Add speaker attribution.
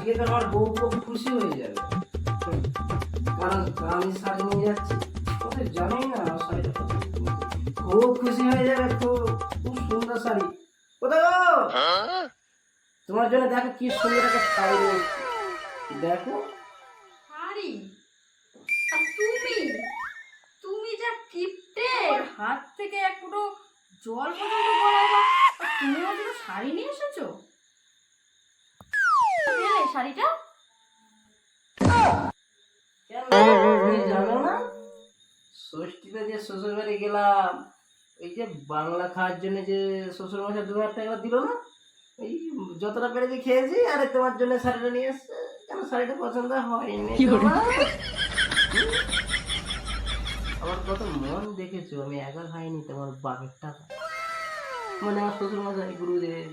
Speaker 1: আজকে তো আমার বউ খুব খুশি হয়ে যাবে, কারণ আমি শাড়ি নিয়ে যাচ্ছি। কোথায় জানি না আমার শাড়িটা কোথায়। খুব খুশি হয়ে যাবে, খুব খুব সুন্দর শাড়ি। কোথায় গো? তোমার জন্য দেখো কি সুন্দর একটা শাড়ি রয়েছে, দেখো।
Speaker 2: শাড়ি? আর তুমি তুমি যা কিপটে, হাত থেকে এক ফুটো জল পর্যন্ত গড়ায় না। আর তুমি আমাকে শাড়ি নিয়ে এসেছো? এই শাড়িটা
Speaker 1: কেন তুমি জানো না? ষষ্ঠীতে যে শ্বশুর বাড়ি গেলাম, এই যে বাংলা খাওয়ার জন্য যে শ্বশুর মশাই 2,000 টাকা দিল না, এই যতটা পেরেছি খেয়েছি। আরে তোমার জন্য শাড়িটা নিয়ে এসছে। কেন শাড়িটা পছন্দ হয়নি তোমার? আমার কত মন দেখেছো, আমি একা খাইনি, তোমার বাপের টাকা। মানে আমার শ্বশুর মশাই গুরুদেব।